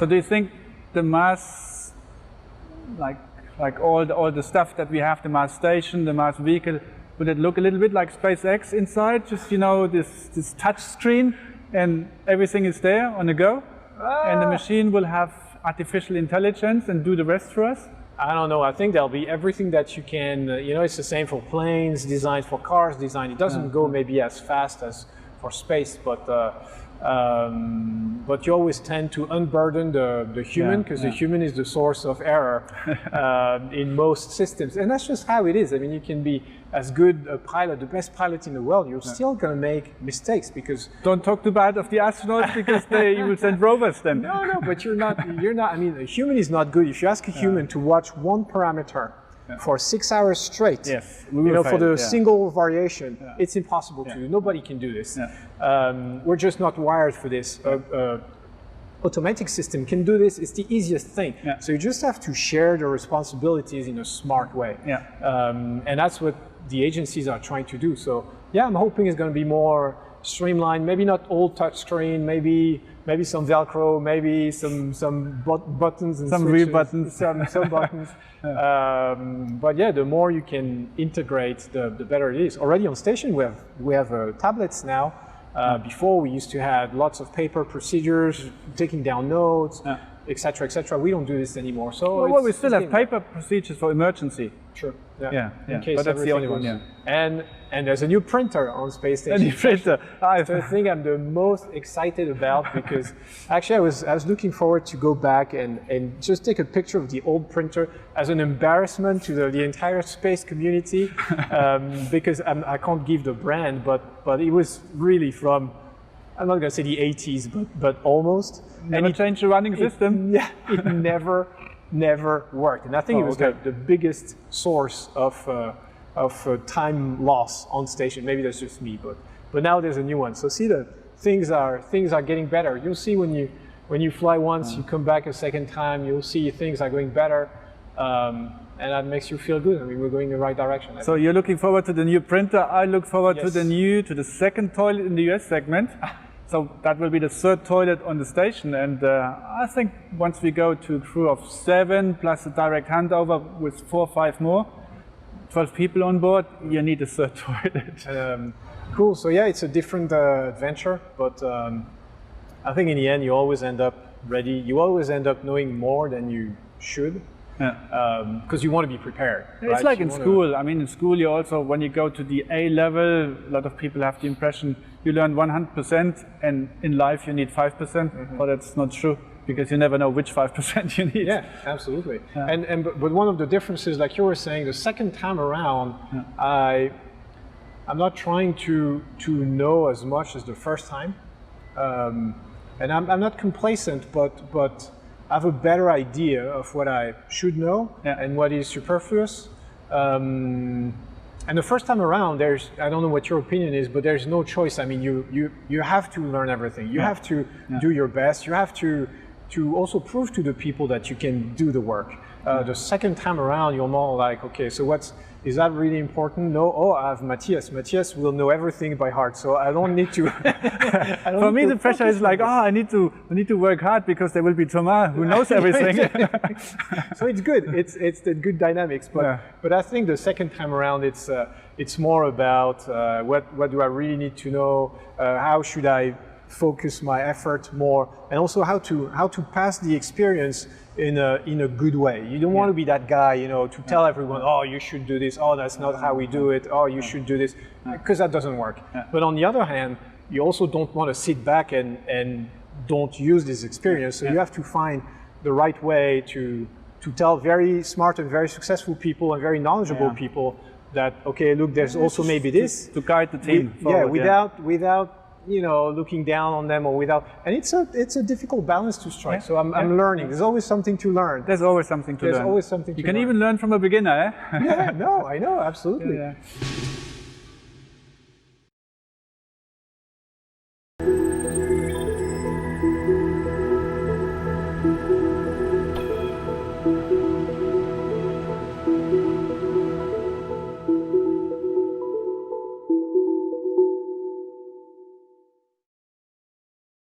So do you think the Mars, like all the stuff that we have, the Mars station, the Mars vehicle, would it look a little bit like SpaceX inside? Just, you know, this touch screen and everything is there on the go? And the machine will have artificial intelligence and do the rest for us? I don't know. I think there'll be everything that you can, you know, it's the same for planes, designed for cars, designed. It doesn't go maybe as fast as for space, but you always tend to unburden the human, because the human is the source of error in most systems. And that's just how it is. I mean, you can be as good a pilot, the best pilot in the world, you're still going to make mistakes because... Don't talk too bad of the astronauts because you will send rovers then. No, but you're not, I mean, a human is not good. If you ask a human to watch one parameter for 6 hours straight, for the single variation, it's impossible to do. Nobody can do this. We're just not wired for this. Automatic system can do this. It's the easiest thing. So you just have to share the responsibilities in a smart way. And that's what the agencies are trying to do. So yeah, I'm hoping it's going to be more streamlined. Maybe not all touch screen. Maybe some Velcro. Maybe some buttons and some real buttons. Some buttons. But yeah, the more you can integrate, the better it is. Already on station, we have tablets now. Before we used to have lots of paper procedures, taking down notes, etc., etc. We don't do this anymore. So well, we still have paper procedures for emergency. Sure. In case but that's the only one. And there's a new printer on space station. A new printer. The thing I'm the most excited about, because actually I was looking forward to go back and just take a picture of the old printer as an embarrassment to the entire space community, because I can't give the brand, but it was really from, I'm not going to say the 80s, but almost. Never changed the running system? Yeah, it never worked. And I think it was the biggest source of time loss on station. Maybe that's just me, but now there's a new one. So see, the things are getting better. You'll see when you fly once, you come back a second time, you'll see things are going better. And that makes you feel good. I mean, we're going in the right direction. So you're looking forward to the new printer. I look forward to the second toilet in the US segment. So that will be the third toilet on the station. And I think once we go to a crew of 7 plus a direct handover with 4 or 5 more, 12 people on board, you need a third toilet. Cool. So yeah, it's a different adventure, but I think in the end you always end up ready. You always end up knowing more than you should. Because you want to be prepared. It's like in school. I mean, in school you also, when you go to the A level, a lot of people have the impression you learn 100%, and in life you need 5%. But that's not true, because you never know which 5% you need. Yeah, absolutely. But one of the differences, like you were saying, the second time around, I'm not trying to know as much as the first time, and I'm not complacent, but I have a better idea of what I should know and what is superfluous. And the first time around, I don't know what your opinion is, but there's no choice. I mean, you have to learn everything. You have to do your best. You have to also prove to the people that you can do the work. The second time around, you're more like, okay, so is that really important? No. Oh, I have Matthias. Matthias will know everything by heart, so I don't need to. For me, the pressure is like, I need to work hard because there will be Thomas who knows everything. So it's good. It's the good dynamics. But I think the second time around, it's more about what do I really need to know? How should I focus my effort more, and also how to pass the experience in a good way. You don't want to be that guy, to tell everyone, oh, you should do this, oh, that's not how we do it, oh, you should do this, because that doesn't work. But on the other hand, you also don't want to sit back and don't use this experience. So you have to find the right way to tell very smart and very successful people and very knowledgeable people that, okay, look, there's also maybe this. To guide the team forward, without looking down on them, or without, and it's a difficult balance to strike. So I'm learning. There's always something to learn. There's always something to learn. There's always something to learn. You can even learn from a beginner, eh? Yeah, no, I know, absolutely. Yeah.